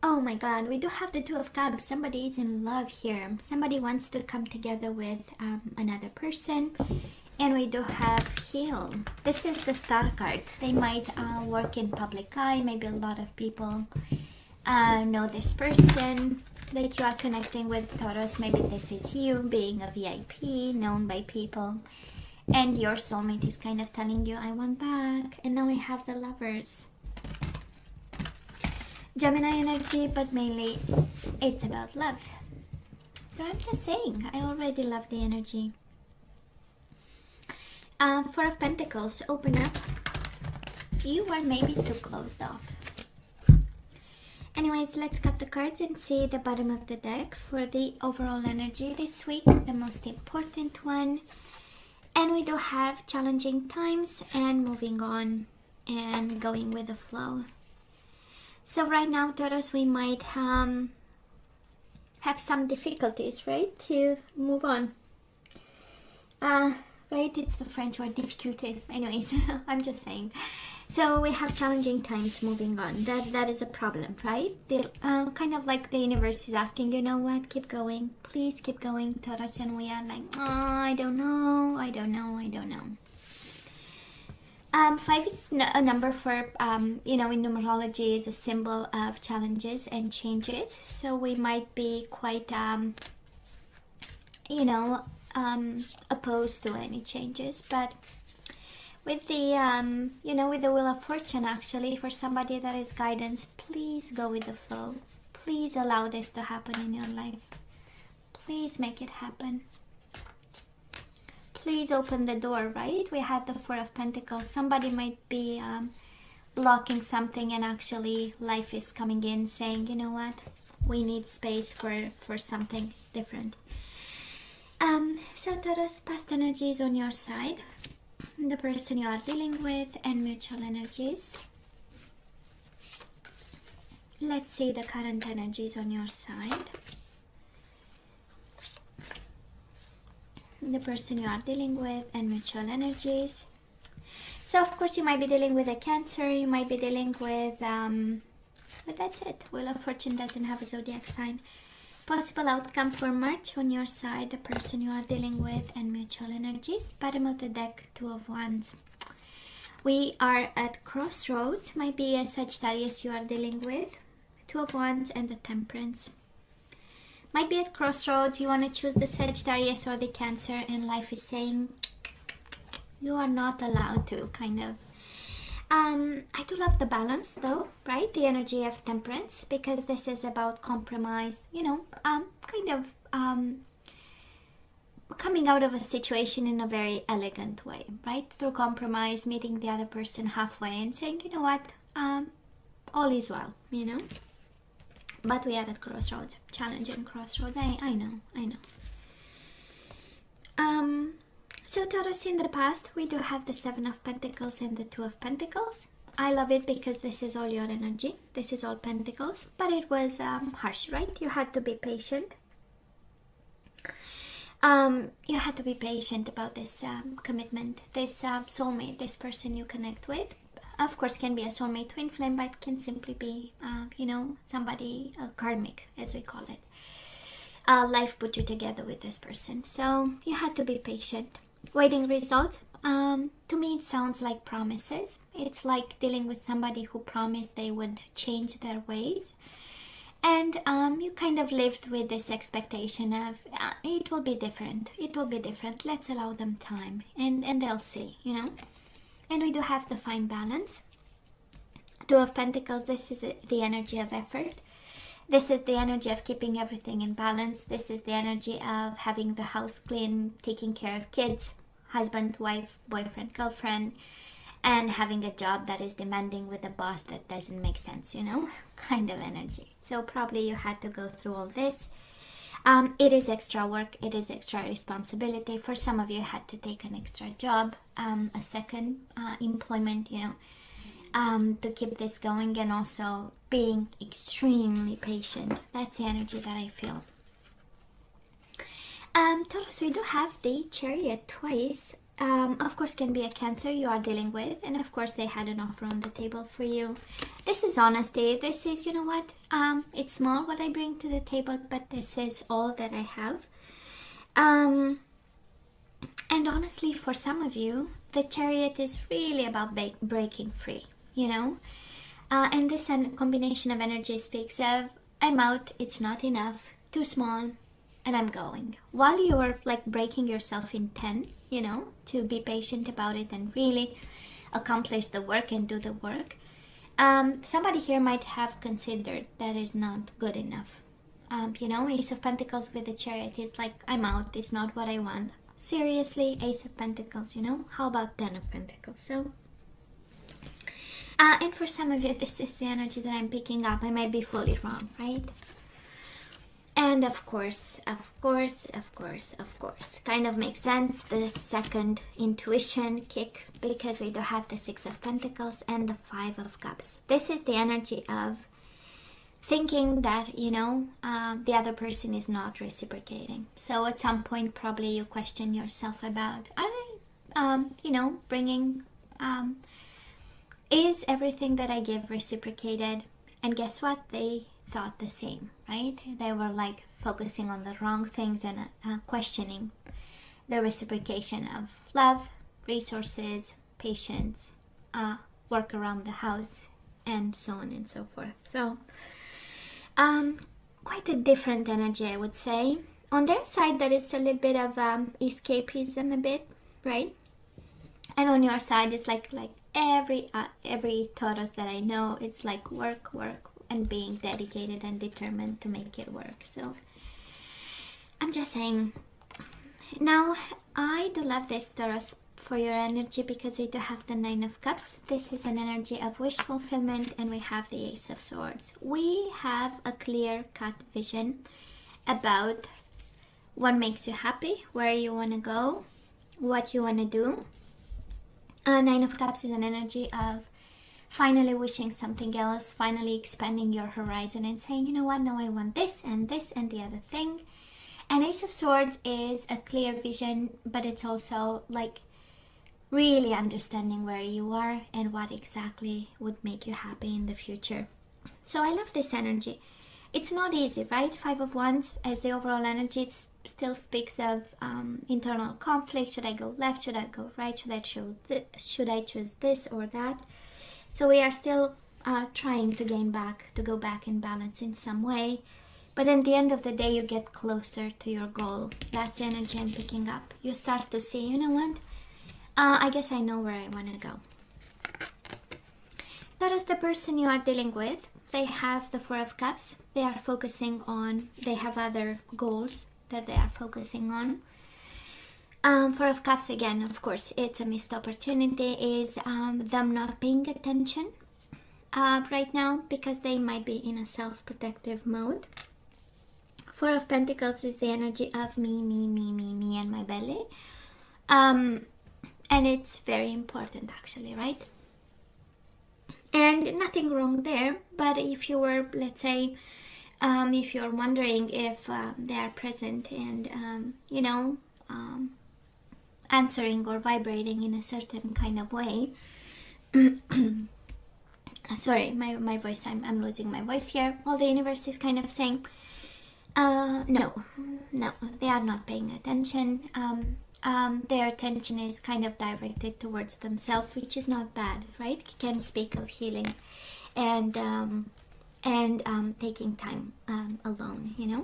Oh my god, we do have the Two of Cups. Somebody is in love here. Somebody wants to come together with another person. And we do have Heal. This is the Star card. They might work in public eye. Maybe a lot of people know this person that you are connecting with, Taurus. Maybe this is you being a VIP, known by people. And your soulmate is kind of telling you, I want back. And now we have the Lovers. Gemini energy, but mainly it's about love. So I'm just saying, I already love the energy. Four of Pentacles, open up. You are maybe too closed off. Anyways, let's cut the cards and see the bottom of the deck for the overall energy this week, the most important one. And we do have challenging times and moving on and going with the flow. So right now, Taurus, we might have some difficulties, right, to move on. Right, it's the French word difficulté. Anyways, I'm just saying. So we have challenging times moving on. That is a problem, right? Kind of like the universe is asking, you know what, keep going. Please keep going, Taurus. And we are like, oh, I don't know. Five is a number for, in numerology is a symbol of challenges and changes. So we might be quite, opposed to any changes. But with the, with the Wheel of Fortune, actually, for somebody that is guidance, please go with the flow. Please allow this to happen in your life. Please make it happen. Please open the door, right? We had the Four of Pentacles. Somebody might be blocking something, and actually life is coming in saying, you know what? We need space for something different. So Taurus, past energies on your side, the person you are dealing with, and mutual energies. Let's see the current energies on your side. The person you are dealing with, and mutual energies. So of course you might be dealing with a Cancer, you might be dealing with but that's it. Wheel of Fortune doesn't have a zodiac sign. Possible outcome for March on your side, the person you are dealing with, and mutual energies. Bottom of the deck, Two of Wands. We are at crossroads. Might be a Sagittarius you are dealing with, Two of Wands, and the Temperance. Might be at crossroads, you want to choose the Sagittarius or the Cancer, and life is saying you are not allowed to, kind of. I do love the balance though, right? The energy of Temperance, because this is about compromise, coming out of a situation in a very elegant way, right? Through compromise, meeting the other person halfway and saying, you know what, all is well, But we are at crossroads, challenging crossroads. I know. So Taurus, in the past, we do have the Seven of Pentacles and the Two of Pentacles. I love it because this is all your energy. This is all Pentacles, but it was harsh, right? You had to be patient. You had to be patient about this commitment, this soulmate, this person you connect with. Of course, can be a soulmate, twin flame, but can simply be, somebody karmic, as we call it. Life put you together with this person, so you had to be patient. Waiting results. To me, it sounds like promises. It's like dealing with somebody who promised they would change their ways, and you kind of lived with this expectation of it will be different. It will be different. Let's allow them time, and they'll see, And we do have the fine balance. Two of Pentacles, this is the energy of effort. This is the energy of keeping everything in balance. This is the energy of having the house clean, taking care of kids, husband, wife, boyfriend, girlfriend, and having a job that is demanding with a boss that doesn't make sense, kind of energy. So probably you had to go through all this. It is extra work, it is extra responsibility. For some of you, had to take an extra job, a second employment, to keep this going, and also being extremely patient. That's the energy that I feel. Taurus, we do have the Chariot twice. of course can be a Cancer you are dealing with, and of course they had an offer on the table for you. This is honesty. This is, you know what, it's small what I bring to the table, but this is all that I have. And honestly, for some of you, the Chariot is really about breaking free, you know. And this combination of energy speaks of, I'm out, it's not enough, too small, and I'm going. While you are like breaking yourself in 10, you know, to be patient about it and really accomplish the work and do the work, somebody here might have considered that is not good enough. You know, Ace of Pentacles with the Chariot is like, I'm out, it's not what I want. Seriously, Ace of Pentacles, you know, how about 10 of Pentacles? So, and for some of you, this is the energy that I'm picking up. I might be fully wrong, right? And of course, kind of makes sense, the second intuition kick, because we do have the Six of Pentacles and the Five of Cups. This is the energy of thinking that, you know, the other person is not reciprocating. So at some point, probably you question yourself about, are they, you know, bringing, is everything that I give reciprocated? And guess what? They thought the same, right? They were like focusing on the wrong things and questioning the reciprocation of love, resources, patience, work around the house, and so on and so forth. So, quite a different energy, I would say. On their side, there is a little bit of escapism, a bit, right? And on your side, it's like every Taurus that I know, it's like work, and being dedicated and determined to make it work. So I'm just saying. Now, I do love this, Taurus, for your energy, because we do have the Nine of Cups. This is an energy of wish fulfillment, and we have the Ace of Swords. We have a clear-cut vision about what makes you happy, where you want to go, what you want to do. Nine of Cups is an energy of finally wishing something else, finally expanding your horizon and saying, you know what, now I want this and the other thing. And Ace of Swords is a clear vision, but it's also like really understanding where you are and what exactly would make you happy in the future. So I love this energy. It's not easy, right? Five of Wands as the overall energy, it still speaks of internal conflict. Should I go left? Should I go right? Should I choose this or that? So we are still trying to go back in balance in some way. But at the end of the day, you get closer to your goal. That's the energy I'm picking up. You start to see, you know what? I guess I know where I want to go. That is the person you are dealing with. They have the Four of Cups. They are focusing on, they have other goals that they are focusing on. Four of Cups, again, of course, it's a missed opportunity, is them not paying attention right now, because they might be in a self-protective mode. Four of Pentacles is the energy of me, and my belly. And it's very important, actually, right? And nothing wrong there, but if you were, let's say, if you're wondering if they are present and, you know, answering or vibrating in a certain kind of way. Sorry, my voice, I'm losing my voice here. Well, the universe is kind of saying, no, they are not paying attention. Their attention is kind of directed towards themselves, which is not bad, right? It can speak of healing and taking time alone, you know.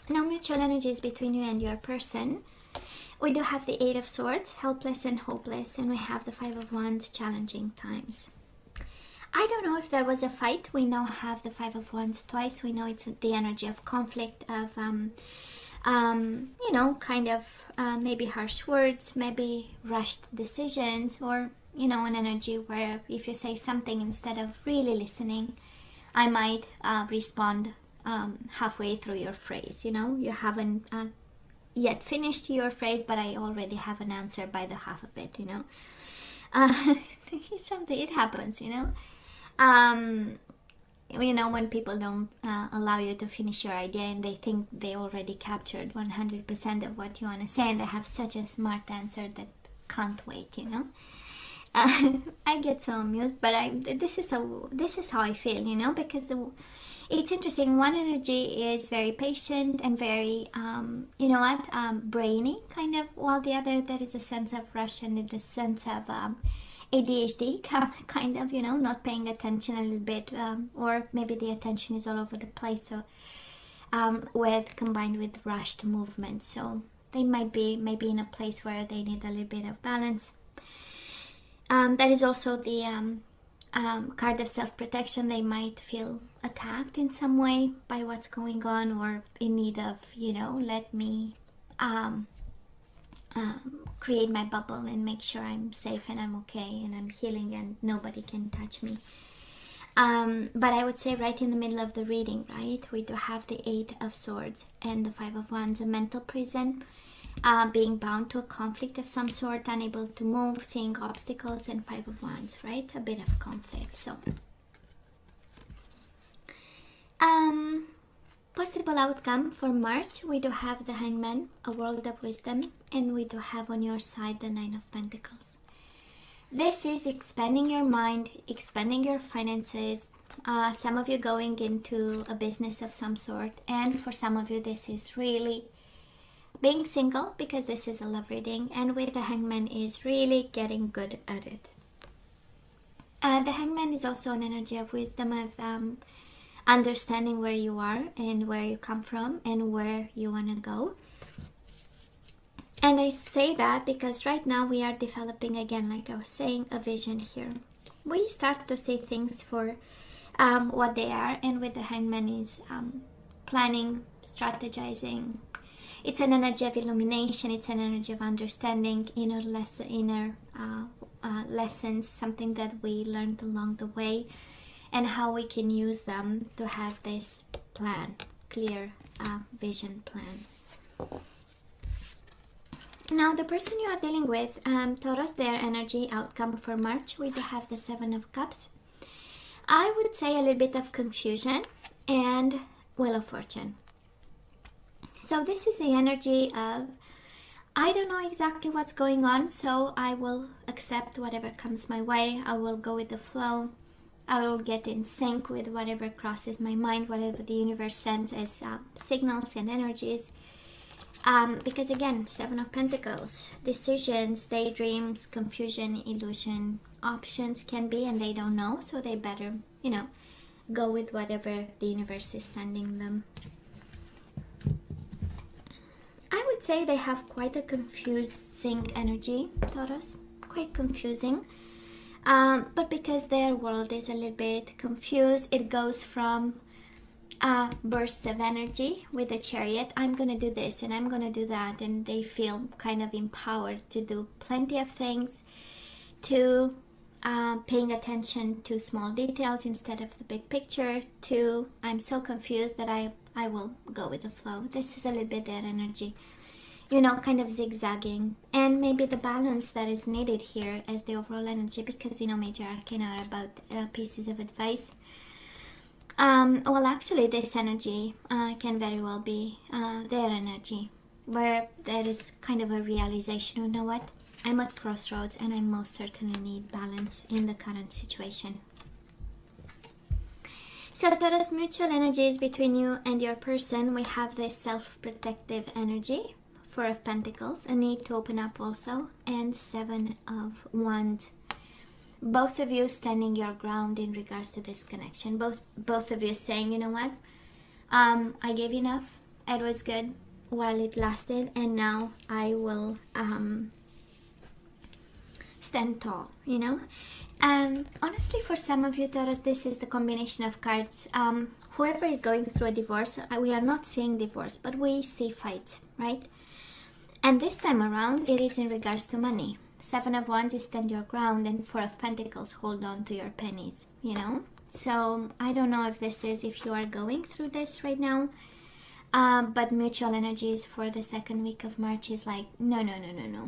Now, mutual energies between you and your person. We do have the Eight of Swords, helpless and hopeless, and we have the Five of Wands, challenging times. I don't know if there was a fight. We now have the Five of Wands twice. We know it's the energy of conflict, of you know, kind of maybe harsh words, maybe rushed decisions, or, you know, an energy where if you say something instead of really listening, I might respond halfway through your phrase, you know, you haven't yet finished your phrase, but I already have an answer by the half of it, you know. Something, it happens, you know. you know, when people don't allow you to finish your idea and they think they already captured 100% of what you want to say, and they have such a smart answer that can't wait, you know. I get so amused, but this is how I feel, you know, because it's interesting. One energy is very patient and very, you know what, brainy kind of, while the other, there is a sense of rush and a sense of ADHD kind of, you know, not paying attention a little bit, or maybe the attention is all over the place. So with combined with rushed movements, so they might be maybe in a place where they need a little bit of balance. That is also the card of self-protection. They might feel attacked in some way by what's going on, or in need of, you know, let me create my bubble and make sure I'm safe and I'm okay and I'm healing and nobody can touch me. But I would say right in the middle of the reading, right, we do have the 8 of Swords and the 5 of Wands, a mental prison, being bound to a conflict of some sort, unable to move, seeing obstacles, and 5 of Wands, right, a bit of conflict. So possible outcome for March, we do have the Hangman, a world of wisdom, and we do have on your side the 9 of Pentacles. This is expanding your mind, expanding your finances, some of you going into a business of some sort, and for some of you this is really being single, because this is a love reading, and with the Hangman is really getting good at it. The Hangman is also an energy of wisdom, of understanding where you are and where you come from and where you want to go. And I say that because right now we are developing, again, like I was saying, a vision here. We start to see things for what they are, and with the Hangman is planning, strategizing. It's an energy of illumination, it's an energy of understanding, inner lessons, something that we learned along the way, and how we can use them to have this plan, clear vision plan. Now, the person you are dealing with, Taurus, their energy outcome for March, we do have the 7 of Cups. I would say a little bit of confusion and Wheel of Fortune. So this is the energy of, I don't know exactly what's going on, so I will accept whatever comes my way. I will go with the flow. I will get in sync with whatever crosses my mind, whatever the universe sends as signals and energies. Because again, 7 of Pentacles, decisions, daydreams, confusion, illusion, options can be, and they don't know, so they better, you know, go with whatever the universe is sending them. I would say they have quite a confusing energy, Taurus, quite confusing. But because their world is a little bit confused, it goes from bursts of energy with the Chariot. I'm going to do this and I'm going to do that. And they feel kind of empowered to do plenty of things, to paying attention to small details instead of the big picture, to I'm so confused that I will go with the flow. This is a little bit their energy, you know, kind of zigzagging, and maybe the balance that is needed here as the overall energy, because, you know, major arcana are about pieces of advice. Well, actually, this energy can very well be their energy, where there is kind of a realization, you know what, I'm at crossroads and I most certainly need balance in the current situation. So Taurus, mutual energies between you and your person, we have this self-protective energy, 4 of Pentacles, a need to open up also, and 7 of Wands. Both of you standing your ground in regards to this connection. Both of you saying, you know what, I gave enough, it was good while it lasted, and now I will stand tall, you know. Honestly, for some of you, Taurus, this is the combination of cards. Whoever is going through a divorce, we are not seeing divorce, but we see fights, right? And this time around, it is in regards to money. 7 of Wands is stand your ground, and 4 of Pentacles, hold on to your pennies, you know. So I don't know if this is, if you are going through this right now, but mutual energies for the second week of March is like, no.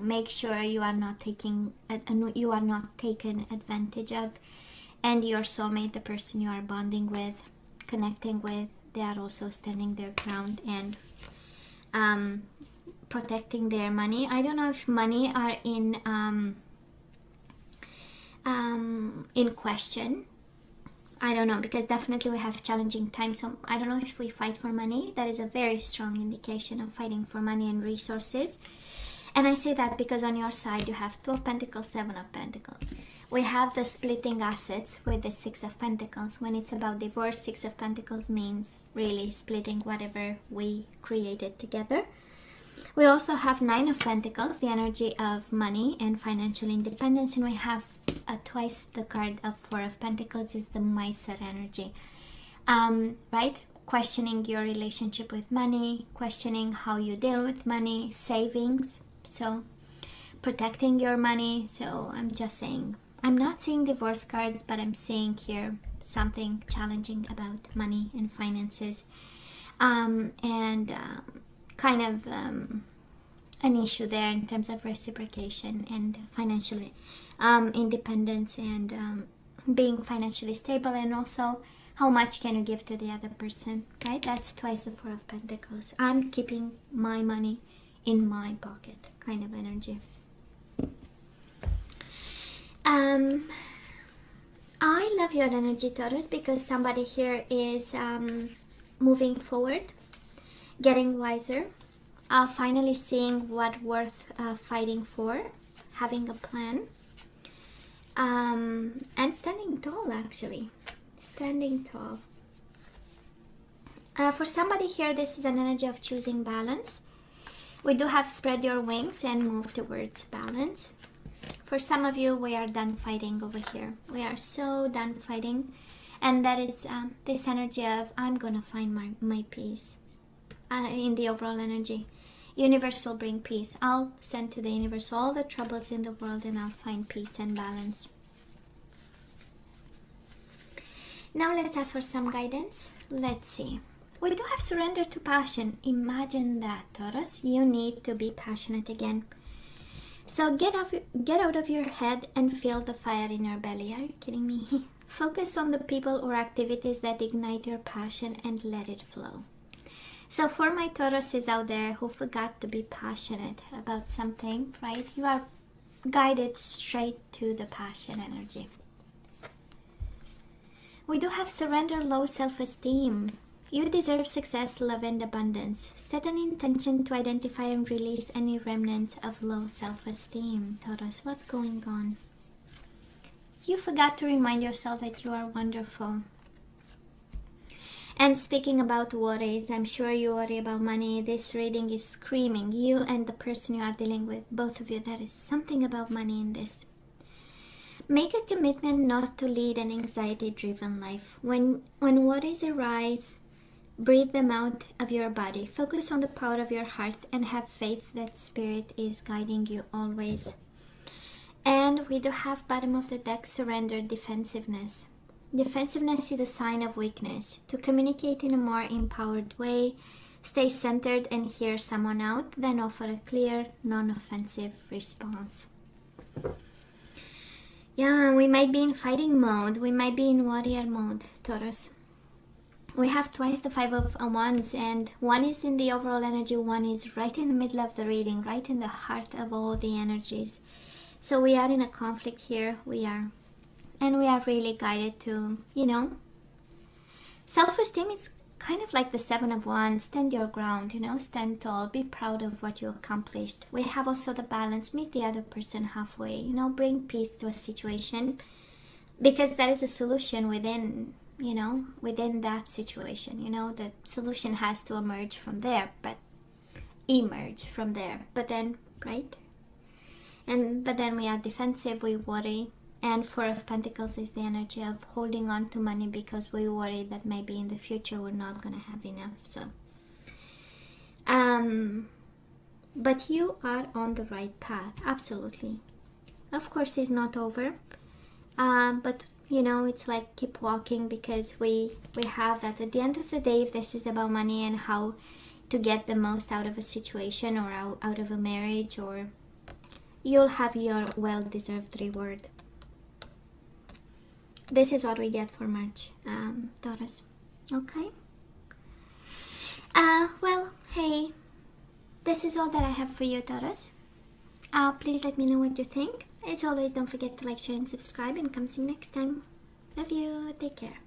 Make sure you are not taken advantage of, And your soulmate, the person you are bonding with, connecting with, they are also standing their ground and protecting their money. I don't know if money are in question. I don't know, because definitely we have challenging times. So I don't know if we fight for money. That is a very strong indication of fighting for money and resources. And I say that because on your side you have 2 of Pentacles, 7 of Pentacles. We have the splitting assets with the 6 of Pentacles. When it's about divorce, 6 of Pentacles means really splitting whatever we created together. We also have 9 of Pentacles, the energy of money and financial independence. And we have twice the card of 4 of Pentacles is the miser energy. Right? Questioning your relationship with money, questioning how you deal with money, savings. So protecting your money. So I'm just saying, I'm not seeing divorce cards, but I'm seeing here something challenging about money and finances, and kind of an issue there in terms of reciprocation and financial independence and being financially stable, and also how much can you give to the other person, right? That's twice the 4 of Pentacles. I'm keeping my money in my pocket kind of energy. I love your energy, Taurus, because somebody here is moving forward, getting wiser, finally seeing what worth fighting for, having a plan, and standing tall, actually. Standing tall. For somebody here, this is an energy of choosing balance. We do have spread your wings and move towards balance. For some of you, we are done fighting over here. We are so done fighting. And that is this energy of, I'm going to find my peace in the overall energy. Universe will bring peace. I'll send to the universe all the troubles in the world and I'll find peace and balance. Now let's ask for some guidance. Let's see. We do have surrender to passion. Imagine that, Taurus. You need to be passionate again. So get out of your head and feel the fire in your belly. Are you kidding me? Focus on the people or activities that ignite your passion and let it flow. So for my Tauruses out there who forgot to be passionate about something, right? You are guided straight to the passion energy. We do have surrender low self-esteem. You deserve success, love, and abundance. Set an intention to identify and release any remnants of low self-esteem. Taurus, what's going on? You forgot to remind yourself that you are wonderful. And speaking about worries, I'm sure you worry about money. This reading is screaming. You and the person you are dealing with, both of you, there is something about money in this. Make a commitment not to lead an anxiety-driven life. When worries arise, breathe them out of your body. Focus on the power of your heart and have faith that Spirit is guiding you always. And we do have bottom of the deck, surrender, defensiveness. Defensiveness is a sign of weakness. To communicate in a more empowered way, stay centered and hear someone out, then offer a clear, non-offensive response. Yeah, we might be in fighting mode. We might be in warrior mode, Taurus. We have twice the 5 of Wands, and one is in the overall energy, one is right in the middle of the reading, right in the heart of all the energies. So we are in a conflict here. We are really guided to, self-esteem is kind of like the 7 of Wands. Stand your ground, stand tall, be proud of what you accomplished. We have also the balance, meet the other person halfway, bring peace to a situation, because there is a solution within that situation. The solution has to emerge from there, but then, right? But then we are defensive, we worry. And 4 of Pentacles is the energy of holding on to money because we worry that maybe in the future we're not going to have enough. So, but you are on the right path, absolutely. Of course, it's not over, but it's like keep walking, because we have that at the end of the day, if this is about money and how to get the most out of a situation or out of a marriage, or you'll have your well-deserved reward. this is what we get for March, Taurus. Okay. Well, hey, this is all that I have for you, Taurus. Please let me know what you think. As always, don't forget to like, share, and subscribe, and come see you next time. Love you. Take care.